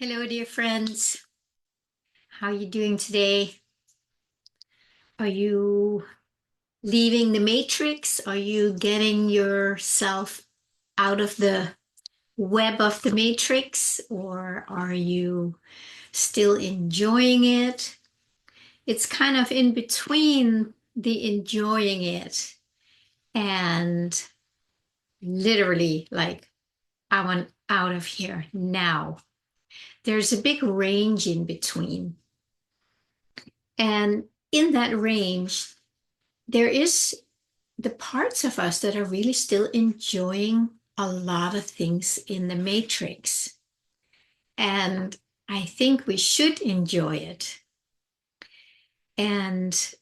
Hello, dear friends. How are you doing today? Are you leaving the matrix? Are you getting yourself out of the web of the matrix? Or are you still enjoying it? It's kind of in between the enjoying it and literally like, I want out of here now. There's a big range in between. And in that range, there is the parts of us that are really still enjoying a lot of things in the matrix. And I think we should enjoy it. And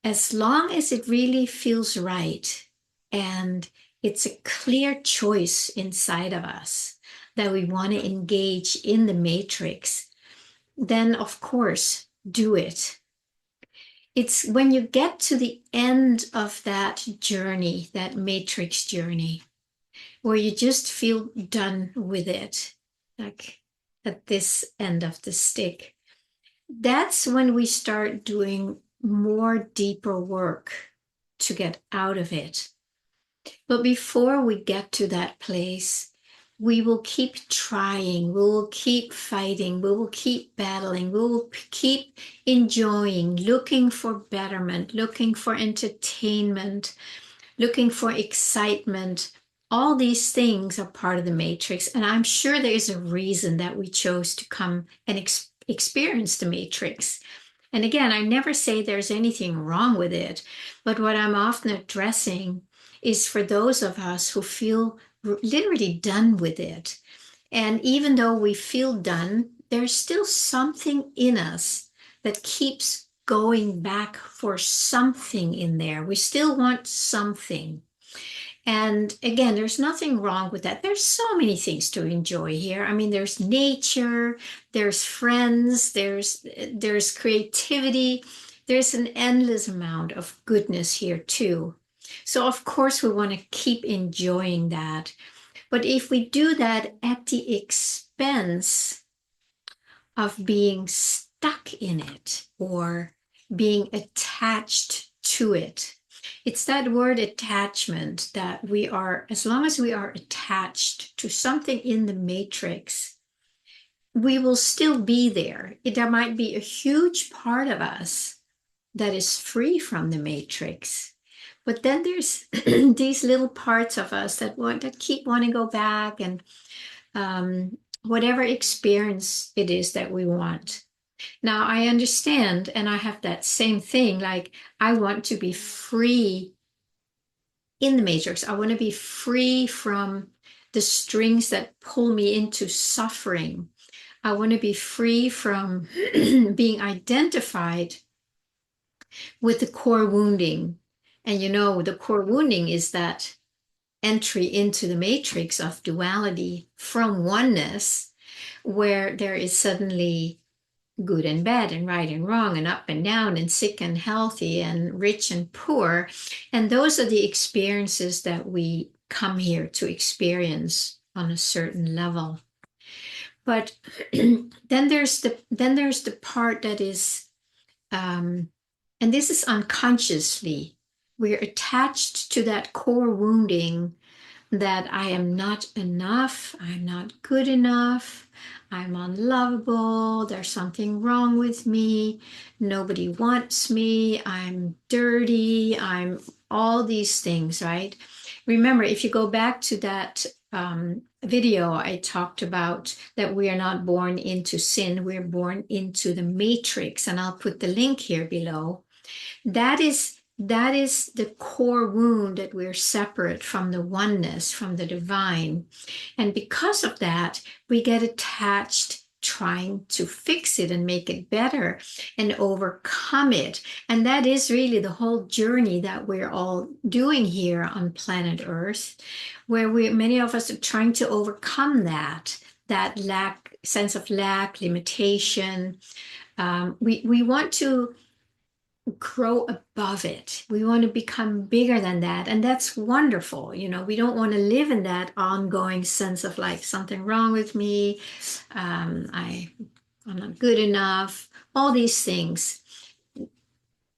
as long as it really feels right and it's a clear choice inside of us that we want to engage in the matrix, then of course, do it. It's when you get to the end of that journey, that matrix journey, where you just feel done with it, like at this end of the stick. That's when we start doing more deeper work to get out of it. But before we get to that place, we will keep trying, we will keep fighting, we will keep battling, we will keep enjoying, looking for betterment, looking for entertainment, looking for excitement. All these things are part of the matrix. And I'm sure there is a reason that we chose to come and experience the matrix. And again, I never say there's anything wrong with it, but what I'm often addressing is for those of us who feel literally done with it. And even though we feel done, there's still something in us that keeps going back for something in there. We still want something. And again, there's nothing wrong with that. There's so many things to enjoy here. I mean, there's nature, there's friends, there's creativity. There's an endless amount of goodness here too. So of course we want to keep enjoying that. But if we do that at the expense of being stuck in it or being attached to it, it's that word attachment that we are, as long as we are attached to something in the matrix, we will still be there. There might be a huge part of us that is free from the matrix. But then there's these little parts of us that keep wanting to go back and whatever experience it is that we want. Now I understand, and I have that same thing. Like I want to be free in the matrix. I want to be free from the strings that pull me into suffering. I want to be free from being identified with the core wounding. And the core wounding is that entry into the matrix of duality from oneness, where there is suddenly good and bad and right and wrong and up and down and sick and healthy and rich and poor. And those are the experiences that we come here to experience on a certain level. But then there's the part that is and this is unconsciously, we're attached to that core wounding that I am not enough, I'm not good enough, I'm unlovable, there's something wrong with me, nobody wants me, I'm dirty, I'm all these things, right? Remember, if you go back to that video, I talked about that we are not born into sin, we're born into the matrix, and I'll put the link here below. That is the core wound, that we're separate from the oneness, from the divine. And because of that, we get attached trying to fix it and make it better and overcome it. And that is really the whole journey that we're all doing here on planet Earth, where many of us are trying to overcome that sense of lack, limitation. We want to grow above it. We want to become bigger than that. And that's wonderful. We don't want to live in that ongoing sense of like something wrong with me. I'm not good enough. All these things,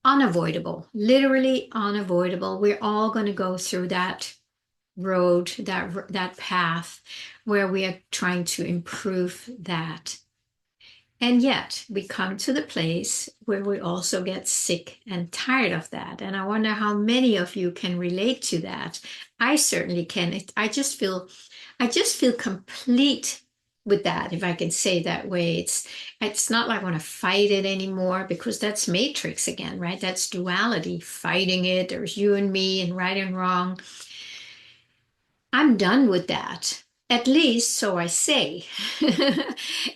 unavoidable, literally unavoidable. We're all going to go through that road, that path where we are trying to improve that. And yet we come to the place where we also get sick and tired of that. And I wonder how many of you can relate to that. I certainly can. I just feel complete with that, if I can say that way. It's not like I want to fight it anymore, because that's matrix again, right? That's duality, fighting it. There's you and me and right and wrong. I'm done with that. At least so I say.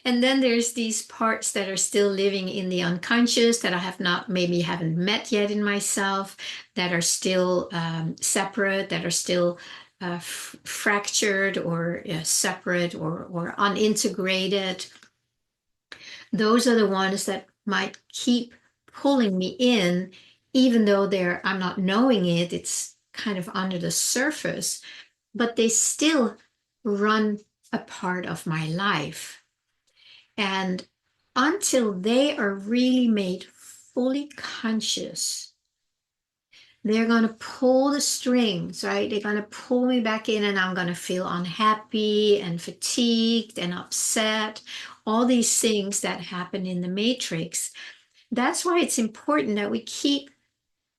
And then there's these parts that are still living in the unconscious that I have not, maybe haven't met yet in myself, that are still separate, that are still fractured or separate or unintegrated. Those are the ones that might keep pulling me in, even though I'm not knowing it. It's kind of under the surface, but they still run a part of my life. And until they are really made fully conscious, they're going to pull the strings, right? They're going to pull me back in, and I'm going to feel unhappy and fatigued and upset. All these things that happen in the matrix. That's why it's important that we keep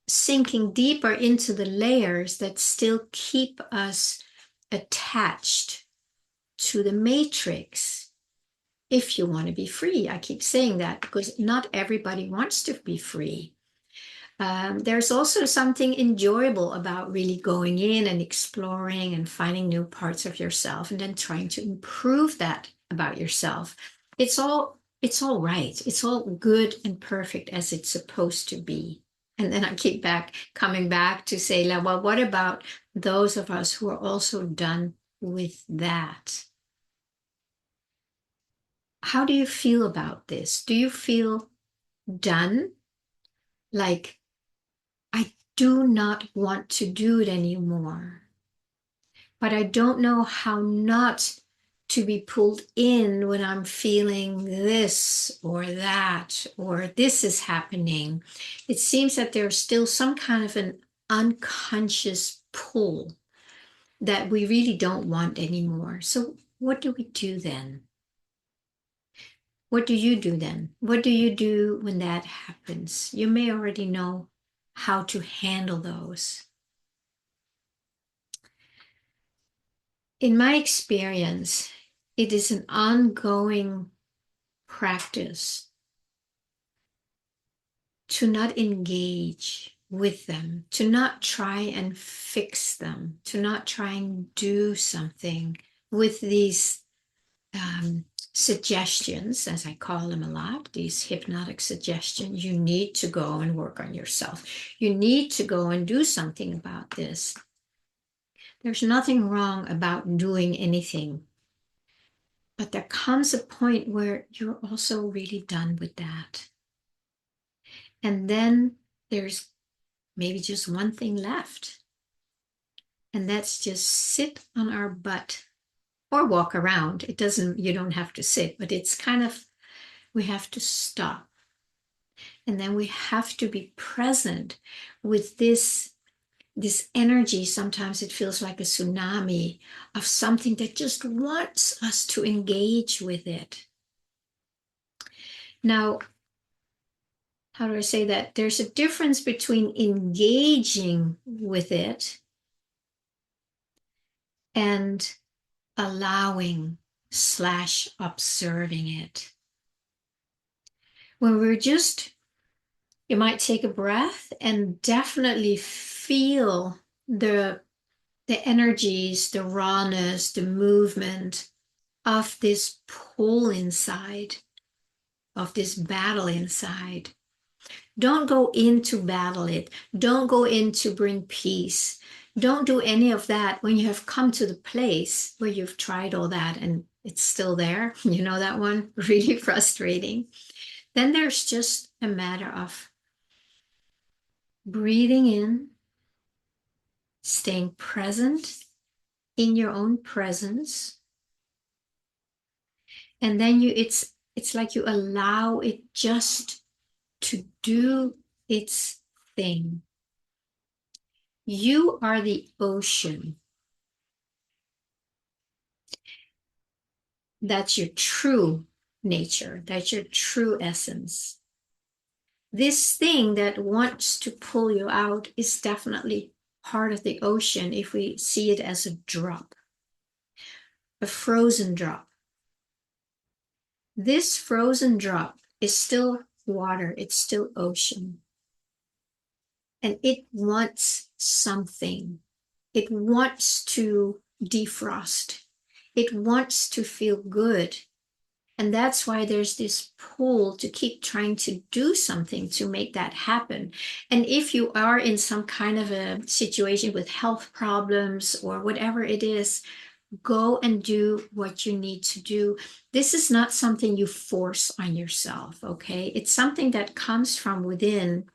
sinking deeper into the layers that still keep us attached to the matrix. If you want to be free, I keep saying that because not everybody wants to be free. There's also something enjoyable about really going in and exploring and finding new parts of yourself and then trying to improve that about yourself. It's all right. It's all good and perfect as it's supposed to be. And then I keep coming back to say, well, what about those of us who are also done with that? How do you feel about this? Do you feel done? Like, I do not want to do it anymore, but I don't know how not to be pulled in when I'm feeling this or that, or this is happening. It seems that there's still some kind of an unconscious pull that we really don't want anymore. So, what do we do then? What do you do then? What do you do when that happens? You may already know how to handle those. In my experience, it is an ongoing practice to not engage with them, to not try and fix them, to not try and do something with these suggestions, as I call them a lot, these hypnotic suggestions. You need to go and work on yourself. You need to go and do something about this. There's nothing wrong about doing anything. But there comes a point where you're also really done with that. And then there's maybe just one thing left. And that's just sit on our butt or walk around. You don't have to sit, but it's kind of, we have to stop. And then we have to be present with this energy. Sometimes it feels like a tsunami of something that just wants us to engage with it. Now, how do I say that? There's a difference between engaging with it and allowing/observing it. When you might take a breath and definitely feel the energies, the rawness, the movement of this pull inside, of this battle inside. Don't go in to battle it. Don't go in to bring peace. Don't do any of that when you have come to the place where you've tried all that and it's still there. You know that one? Really frustrating. Then there's just a matter of breathing in, staying present in your own presence. And then it's like you allow it just to do its thing. You are the ocean. That's your true nature. That's your true essence. This thing that wants to pull you out is definitely part of the ocean if we see it as a drop, a frozen drop. This frozen drop is still water, it's still ocean. And it wants something. It wants to defrost. It wants to feel good. And that's why there's this pull to keep trying to do something to make that happen. And if you are in some kind of a situation with health problems or whatever it is, go and do what you need to do. This is not something you force on yourself, okay? It's something that comes from within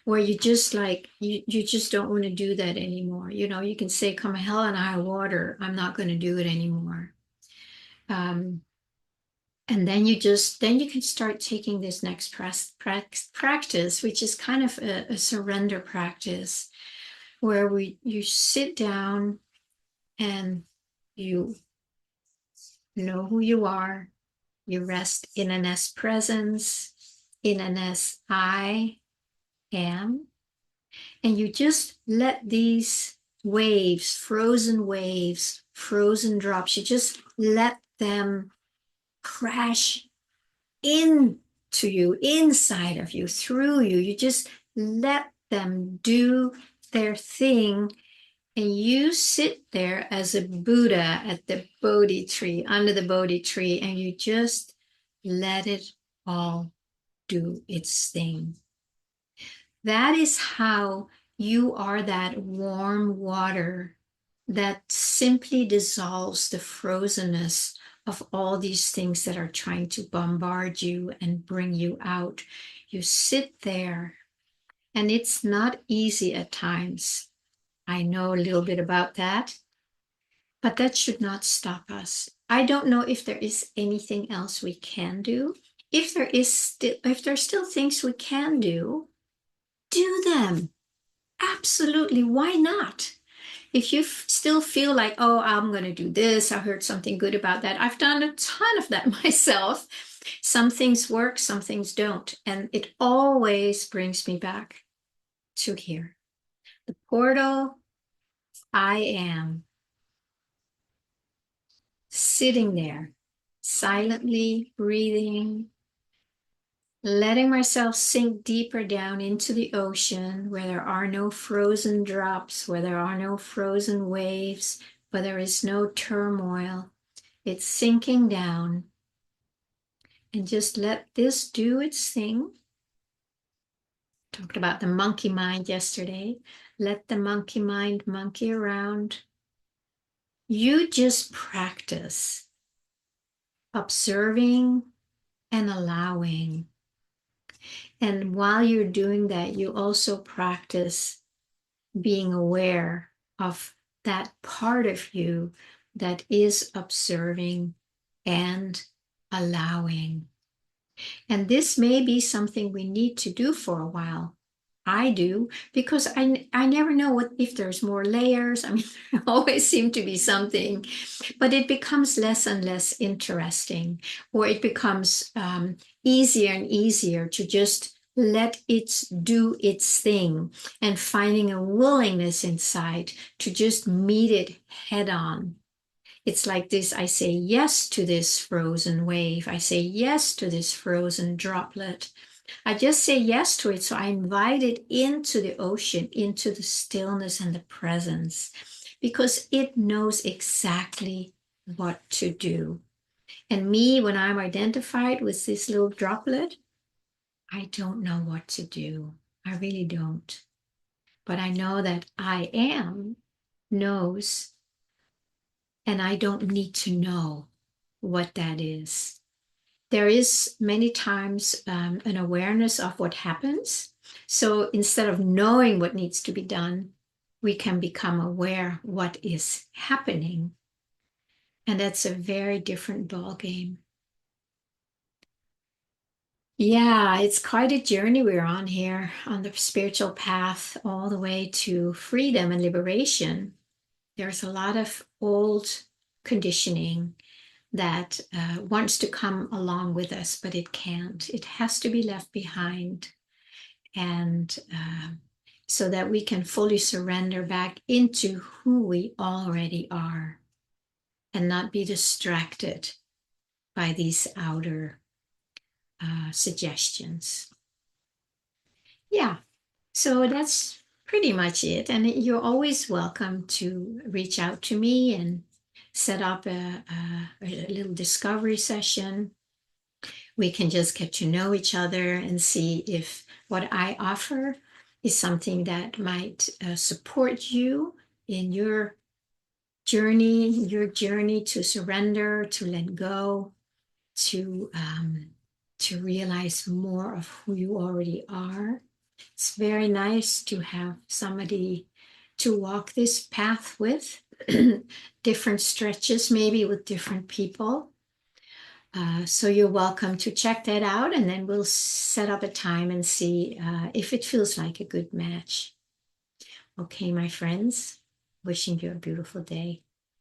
where you just like, you just don't want to do that anymore. You know, you can say, come hell and high water, I'm not going to do it anymore. And then you can start taking this next practice, which is kind of a surrender practice, where you sit down and you know who you are. You rest in an S presence, in an S I am, and you just let these waves, frozen drops, you just let them crash into you, inside of you, through you. You just let them do their thing. And you sit there as a Buddha at the Bodhi tree, under the Bodhi tree, and you just let it all do its thing. That is how you are that warm water that simply dissolves the frozenness of all these things that are trying to bombard you and bring you out. You sit there, and it's not easy at times. I know a little bit about that, but that should not stop us. I don't know if there is anything else we can do. If there's still things we can do them. Absolutely. Why not? If you still feel like, oh, I'm going to do this, I heard something good about that. I've done a ton of that myself. Some things work, some things don't. And it always brings me back to here. The portal, I am sitting there, silently breathing, letting myself sink deeper down into the ocean where there are no frozen drops, where there are no frozen waves, where there is no turmoil. It's sinking down. And just let this do its thing. Talked about the monkey mind yesterday. Let the monkey mind monkey around. You just practice observing and allowing. And while you're doing that, you also practice being aware of that part of you that is observing and allowing. And this may be something we need to do for a while. I do, because I never know what if there's more layers. I mean, there always seem to be something, but it becomes less and less interesting, or it becomes easier and easier to just let it do its thing, and finding a willingness inside to just meet it head on. It's like this, I say yes to this frozen wave. I say yes to this frozen droplet. I just say yes to it. So I invite it into the ocean, into the stillness and the presence, because it knows exactly what to do. And me, when I'm identified with this little droplet, I don't know what to do. I really don't. But I know that I am knows, and I don't need to know what that is. There is many times an awareness of what happens, So instead of knowing what needs to be done, we can become aware what is happening. And that's a very different ball game. Yeah, it's quite a journey we're on here on the spiritual path, all the way to freedom and liberation. There's a lot of old conditioning that wants to come along with us, but it can't. It has to be left behind. And so that we can fully surrender back into who we already are and not be distracted by these outer suggestions. Yeah, so that's pretty much it. And you're always welcome to reach out to me and set up a little discovery session. We can just get to know each other and see if what I offer is something that might support you in your journey to surrender, to let go, to realize more of who you already are. It's very nice to have somebody to walk this path with, different stretches, maybe with different people. So you're welcome to check that out, and then we'll set up a time and see if it feels like a good match. Okay, my friends, wishing you a beautiful day.